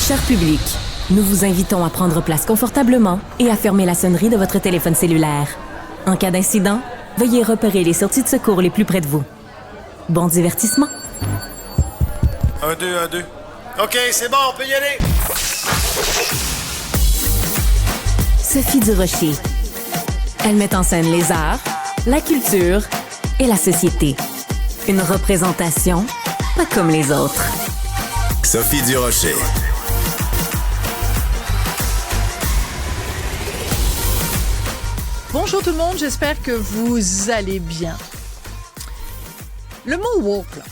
Cher public, nous vous invitons à prendre place confortablement et à fermer la sonnerie de votre téléphone cellulaire. En cas d'incident, veuillez repérer les sorties de secours les plus près de vous. Bon divertissement. 1, 2, 1, 2. OK, c'est bon, on peut y aller. Sophie Durocher. Elle met en scène les arts, la culture et la société. Une représentation pas comme les autres. Sophie Durocher. Bonjour tout le monde, j'espère que vous allez bien. Le mot woke, là.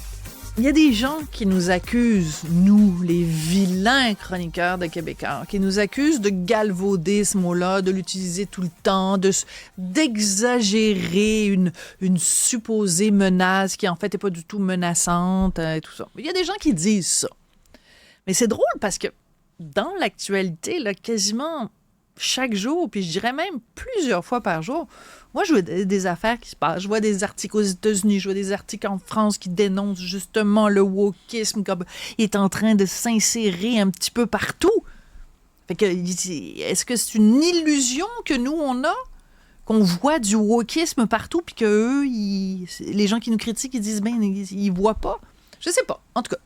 Il y a des gens qui nous accusent, nous, les vilains chroniqueurs de Québécois, qui nous accusent de galvauder ce mot-là, de l'utiliser tout le temps, d'exagérer une supposée menace qui en fait n'est pas du tout menaçante et tout ça. Il y a des gens qui disent ça. Mais c'est drôle parce que dans l'actualité, là, quasiment chaque jour, puis je dirais même plusieurs fois par jour, moi, je vois des affaires qui se passent. Je vois des articles aux États-Unis, je vois des articles en France qui dénoncent justement le wokisme comme il est en train de s'insérer un petit peu partout. Fait que, est-ce que c'est une illusion que nous, on a? Qu'on voit du wokisme partout, puis que eux, les gens qui nous critiquent, ils disent, ben, ils voient pas? Je sais pas. En tout cas,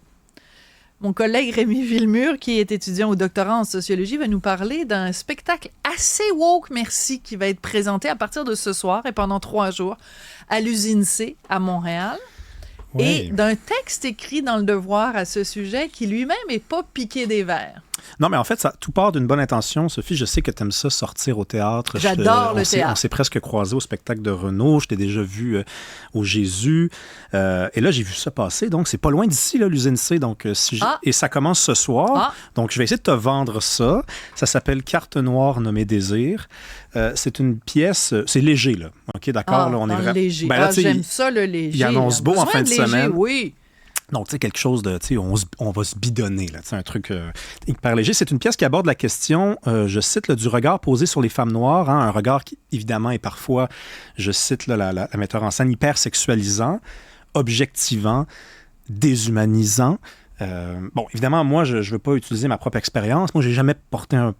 mon collègue Rémi Villemur, qui est étudiant au doctorat en sociologie, va nous parler d'un spectacle assez woke, merci, qui va être présenté à partir de ce soir et pendant 3 jours à l'Usine C à Montréal. Oui. Et d'un texte écrit dans Le Devoir à ce sujet qui lui-même n'est pas piqué des verres. Non, mais en fait, tout part d'une bonne intention. Sophie, je sais que tu aimes ça, sortir au théâtre. J'adore le théâtre. On s'est presque croisés au spectacle de Renaud. Je t'ai déjà vu au Jésus. Et là, j'ai vu ça passer. Donc, c'est pas loin d'ici, là, l'Usine C. Donc, et ça commence ce soir. Donc, je vais essayer de te vendre ça. Ça s'appelle Carte noire nommée Désir. C'est une pièce... C'est léger, là. OK, d'accord? Là, on est vraiment... léger. Ben, là, j'aime ça, le léger. Il annonce beau en fin de semaine. Oui. Donc, tu sais, quelque chose de, tu sais, on va se bidonner, là, tu sais, un truc hyper léger. C'est une pièce qui aborde la question, je cite, là, du regard posé sur les femmes noires, hein, un regard qui, évidemment, est parfois, je cite là, la metteur en scène, hyper sexualisant, objectivant, déshumanisant. Bon, évidemment, moi, je ne veux pas utiliser ma propre expérience. Moi, j'ai jamais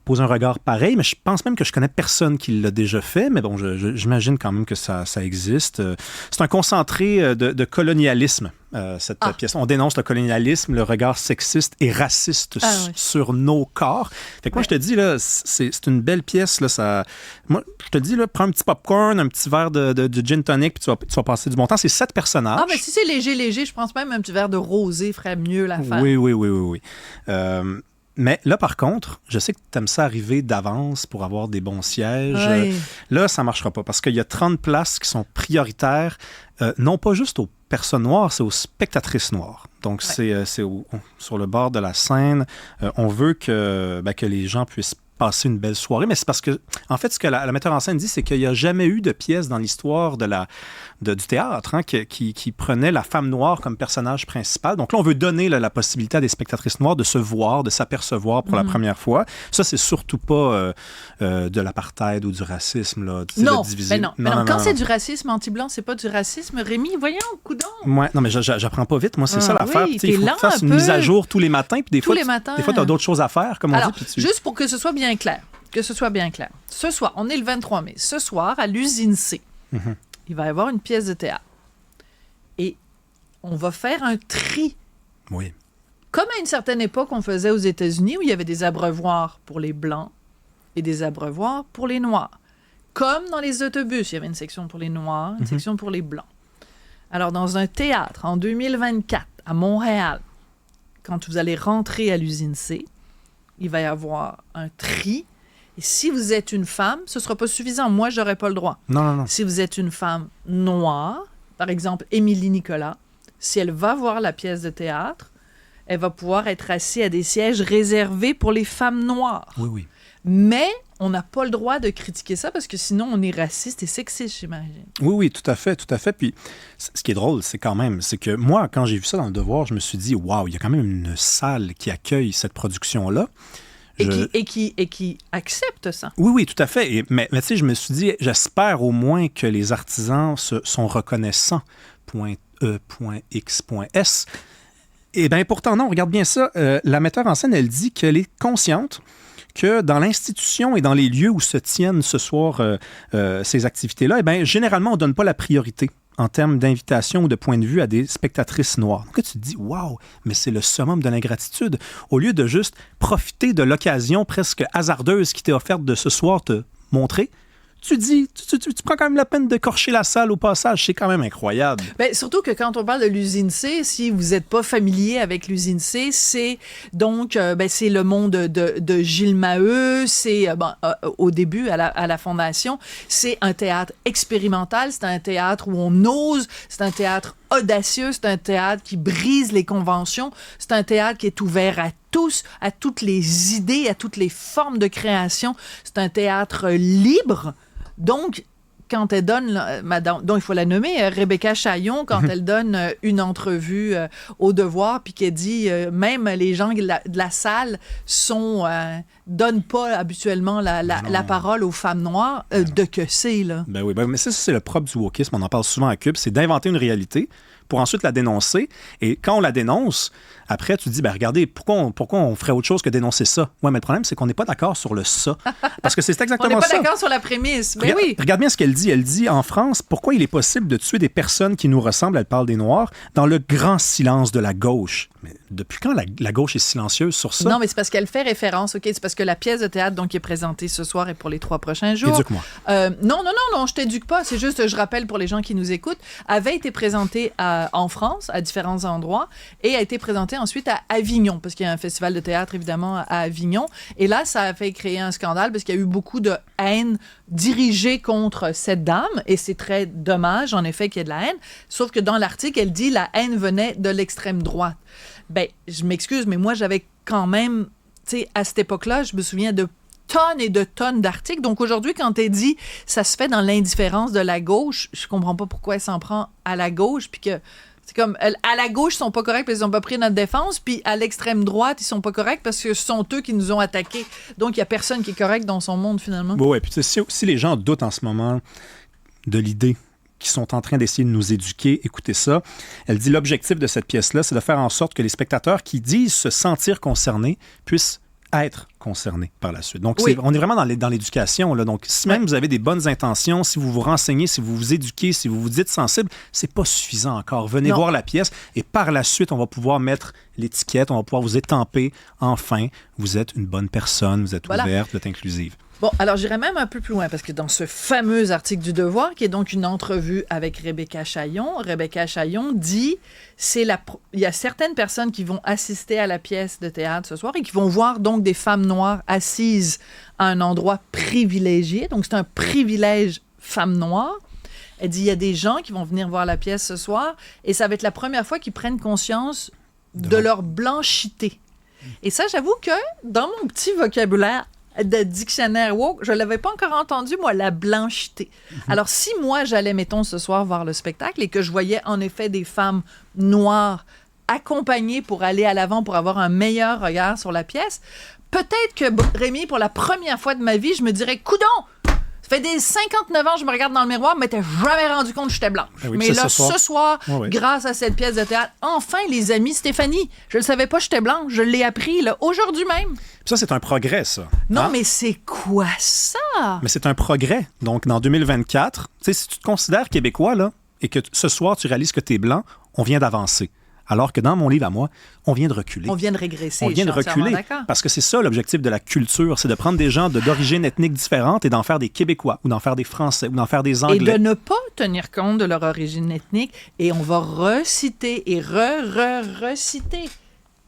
posé un regard pareil, mais je pense même que je connais personne qui l'a déjà fait. Mais bon, j'imagine quand même que ça existe. C'est un concentré de colonialisme, cette pièce. On dénonce le colonialisme, le regard sexiste et raciste sur nos corps. Fait que moi, je te dis, là, c'est une belle pièce. Là, moi, je te dis, là, prends un petit popcorn, un petit verre de gin tonic, puis tu vas passer du bon temps. C'est 7 personnages. Mais si c'est léger, je pense même un petit verre de rosé ferait mieux l'affaire. Oui. Mais là, par contre, je sais que tu aimes ça arriver d'avance pour avoir des bons sièges. Oui. Là, ça ne marchera pas parce qu'il y a 30 places qui sont prioritaires, non pas juste aux personnes noires, c'est aux spectatrices noires. Donc, c'est sur le bord de la scène. On veut que les gens puissent passer une belle soirée, mais c'est parce que, en fait, ce que la metteur en scène dit, c'est qu'il n'y a jamais eu de pièce dans l'histoire du théâtre qui prenait la femme noire comme personnage principal. Donc là, on veut donner la possibilité à des spectatrices noires de se voir, de s'apercevoir pour la première fois. Ça, c'est surtout pas de l'apartheid ou du racisme. Là, non, diviser. Mais non. Quand c'est du racisme anti-blanc, c'est pas du racisme. Rémi, voyons, coudonc. Ouais, non, mais j'apprends pas vite. Moi, c'est ça l'affaire. Oui, il faut que tu fasses une mise à jour tous les matins. Puis des fois, tu as d'autres choses à faire, comme on dit. Juste pour que ce soit bien clair. Ce soir, on est le 23 mai. Ce soir, à l'Usine C, il va y avoir une pièce de théâtre. Et on va faire un tri. Oui. Comme à une certaine époque, on faisait aux États-Unis, où il y avait des abreuvoirs pour les Blancs et des abreuvoirs pour les Noirs. Comme dans les autobus, il y avait une section pour les Noirs, une section pour les Blancs. Alors, dans un théâtre, en 2024, à Montréal, quand vous allez rentrer à l'Usine C, il va y avoir un tri. Et si vous êtes une femme, ce ne sera pas suffisant. Moi, je n'aurai pas le droit. Non. Si vous êtes une femme noire, par exemple Émilie Nicolas, si elle va voir la pièce de théâtre, elle va pouvoir être assise à des sièges réservés pour les femmes noires. Oui. Mais on n'a pas le droit de critiquer ça parce que sinon, on est raciste et sexiste, j'imagine. Oui, tout à fait. Puis, ce qui est drôle, c'est que moi, quand j'ai vu ça dans Le Devoir, je me suis dit, waouh, il y a quand même une salle qui accueille cette production-là. Et qui accepte ça. Oui, tout à fait. Mais tu sais, je me suis dit, j'espère au moins que les artisans sont reconnaissants. .e.x.s. Eh bien, pourtant, non, regarde bien ça. La metteur en scène, elle dit qu'elle est consciente que dans l'institution et dans les lieux où se tiennent ce soir ces activités-là, eh bien, généralement, on ne donne pas la priorité en termes d'invitation ou de point de vue à des spectatrices noires. Donc là, tu te dis, waouh, mais c'est le summum de l'ingratitude. Au lieu de juste profiter de l'occasion presque hasardeuse qui t'est offerte de ce soir te montrer, tu prends quand même la peine de corcher la salle au passage. C'est quand même incroyable. Bien, surtout que quand on parle de l'usine C, si vous n'êtes pas familier avec l'usine C, c'est donc c'est le monde de Gilles Maheu, c'est au début, à la fondation, c'est un théâtre expérimental, c'est un théâtre où on ose, c'est un théâtre audacieux, c'est un théâtre qui brise les conventions, c'est un théâtre qui est ouvert à tous, à toutes les idées, à toutes les formes de création. C'est un théâtre libre. Donc, quand elle donne, madame, donc il faut la nommer, Rebecca Chaillon, quand elle donne une entrevue au Devoir, puis qu'elle dit, même les gens de la salle donnent pas habituellement la parole aux femmes noires, de que c'est, là. Ben oui, mais ça, c'est le propre du wokisme, on en parle souvent à Cube, c'est d'inventer une réalité pour ensuite la dénoncer. Et quand on la dénonce, après, tu te dis, ben regardez, pourquoi on ferait autre chose que dénoncer ça? Oui, mais le problème, c'est qu'on n'est pas d'accord sur le ça. Parce que c'est exactement ça. On n'est pas d'accord sur la prémisse. Mais oui. Regarde bien ce qu'elle dit. Elle dit, en France, pourquoi il est possible de tuer des personnes qui nous ressemblent, elle parle des Noirs, dans le grand silence de la gauche. Mais depuis quand la gauche est silencieuse sur ça? Non, mais c'est parce qu'elle fait référence, OK? C'est parce que la pièce de théâtre donc, qui est présentée ce soir et pour les 3 prochains jours... Éduque-moi. Non, je t'éduque pas. C'est juste, je rappelle pour les gens qui nous écoutent, avait été présentée en France, à différents endroits, et a été présentée ensuite à Avignon, parce qu'il y a un festival de théâtre, évidemment, à Avignon. Et là, ça a fait créer un scandale, parce qu'il y a eu beaucoup de haine dirigée contre cette dame, et c'est très dommage, en effet, qu'il y ait de la haine. Sauf que dans l'article, elle dit la haine venait de l'extrême droite. Ben, je m'excuse, mais moi, j'avais quand même, tu sais, à cette époque-là, je me souviens de tonnes et de tonnes d'articles. Donc aujourd'hui, quand elle dit ça se fait dans l'indifférence de la gauche, je comprends pas pourquoi elle s'en prend à la gauche, puis que c'est comme, à la gauche, ils sont pas corrects parce qu'ils ont pas pris notre défense, puis à l'extrême droite, ils sont pas corrects parce que ce sont eux qui nous ont attaqués. Donc, il y a personne qui est correct dans son monde, finalement. Oui, puis si les gens doutent en ce moment de l'idée qui sont en train d'essayer de nous éduquer, écoutez ça. Elle dit, l'objectif de cette pièce-là, c'est de faire en sorte que les spectateurs qui disent se sentir concernés puissent être concernés par la suite. Donc, on est vraiment dans l'éducation, là. Donc, si même vous avez des bonnes intentions, si vous vous renseignez, si vous vous éduquez, si vous vous dites sensible, c'est pas suffisant encore. Venez voir la pièce et par la suite, on va pouvoir mettre l'étiquette, on va pouvoir vous étamper. Enfin, vous êtes une bonne personne, vous êtes ouverte, vous êtes inclusive. Bon, alors j'irai même un peu plus loin, parce que dans ce fameux article du Devoir, qui est donc une entrevue avec Rebecca Chaillon dit, il y a certaines personnes qui vont assister à la pièce de théâtre ce soir et qui vont voir donc des femmes noires assises à un endroit privilégié. Donc c'est un privilège femmes noires. Elle dit, il y a des gens qui vont venir voir la pièce ce soir et ça va être la première fois qu'ils prennent conscience de leur blanchité. Et ça, j'avoue que dans mon petit vocabulaire de dictionnaire woke, je ne l'avais pas encore entendu, moi, la blanchité. Alors, si moi, j'allais, mettons, ce soir voir le spectacle et que je voyais, en effet, des femmes noires accompagnées pour aller à l'avant, pour avoir un meilleur regard sur la pièce, peut-être que, Rémi, pour la première fois de ma vie, je me dirais, coudon! Ça fait des 59 ans que je me regarde dans le miroir, mais t'es jamais rendu compte que j'étais blanche. Oui, mais là, ce soir, grâce à cette pièce de théâtre, enfin, les amis, Stéphanie, je ne savais pas que j'étais blanche, je l'ai appris là, aujourd'hui même. Puis ça, c'est un progrès, ça. Non, mais c'est quoi ça? Mais c'est un progrès. Donc, dans 2024, si tu te considères québécois, là, et que ce soir, tu réalises que tu es blanc, on vient d'avancer. Alors que dans mon livre à moi, on vient de reculer. On vient de régresser. On vient de reculer. Parce que c'est ça l'objectif de la culture, c'est de prendre des gens d'origine ethnique différente et d'en faire des Québécois, ou d'en faire des Français, ou d'en faire des Anglais. Et de ne pas tenir compte de leur origine ethnique. Et on va reciter et reciter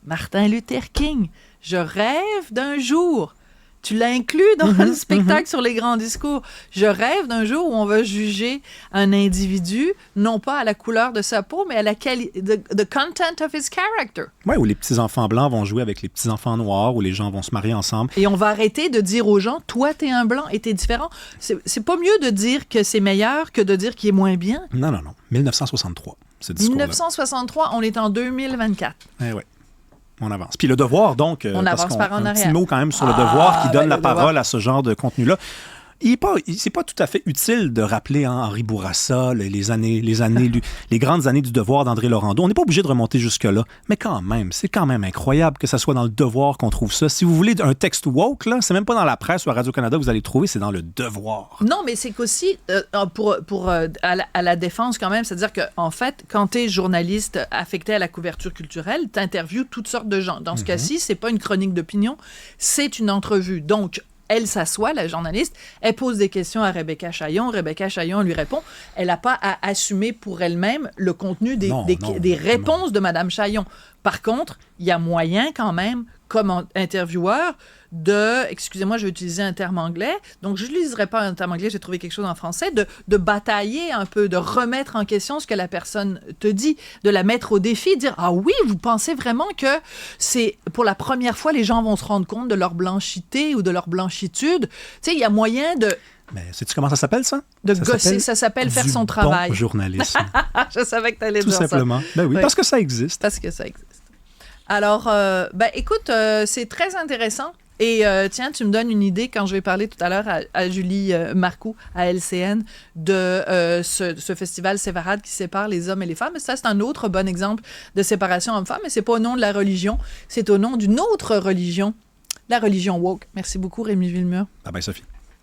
Martin Luther King. Je rêve d'un jour. Tu l'as inclus dans le spectacle sur les grands discours. Je rêve d'un jour où on va juger un individu, non pas à la couleur de sa peau, mais à la the content of his character. Oui, où les petits-enfants blancs vont jouer avec les petits-enfants noirs, où les gens vont se marier ensemble. Et on va arrêter de dire aux gens, toi, t'es un blanc et t'es différent. C'est pas mieux de dire que c'est meilleur que de dire qu'il est moins bien. Non. 1963, ce discours-là. 1963, on est en 2024. Eh oui. On avance. Puis le Devoir, donc, on avance par en un arrière. petit mot quand même sur le Devoir qui donne la parole à ce genre de contenu-là. c'est pas tout à fait utile de rappeler Henri Bourassa, les grandes années du Devoir d'André Laurando. On n'est pas obligé de remonter jusque-là. Mais quand même, c'est quand même incroyable que ça soit dans le Devoir qu'on trouve ça. Si vous voulez un texte woke, là, c'est même pas dans la presse ou à Radio-Canada que vous allez le trouver, c'est dans le Devoir. Non, mais c'est qu'aussi, à la défense quand même, c'est-à-dire qu'en fait, quand tu es journaliste affecté à la couverture culturelle, tu interviews toutes sortes de gens. Dans ce cas-ci, c'est pas une chronique d'opinion, c'est une entrevue. Donc, elle s'assoit, la journaliste, elle pose des questions à Rebecca Chaillon lui répond. Elle n'a pas à assumer pour elle-même le contenu des réponses de Mme Chaillon. Par contre, il y a moyen quand même, comme intervieweur, excusez-moi, je vais utiliser un terme anglais, donc je ne l'utiliserai pas un terme anglais, j'ai trouvé quelque chose en français, de batailler un peu, de remettre en question ce que la personne te dit, de la mettre au défi, dire « Ah oui, vous pensez vraiment que c'est pour la première fois, les gens vont se rendre compte de leur blanchité ou de leur blanchitude? » Tu sais, il y a moyen de... Mais sais-tu comment ça s'appelle, ça? De gosser, ça s'appelle faire son travail. Bon journalisme. Je savais que tu allais dire ça. Tout simplement. Ben oui, parce que ça existe. Parce que ça existe. Alors, écoute, c'est très intéressant. Et tiens, tu me donnes une idée quand je vais parler tout à l'heure à Julie Marcoux, à LCN, de ce festival Séfarade qui sépare les hommes et les femmes. Et ça, c'est un autre bon exemple de séparation homme-femme, mais c'est pas au nom de la religion, c'est au nom d'une autre religion, la religion woke. Merci beaucoup, Rémi Villemur. Bye bye, Sophie.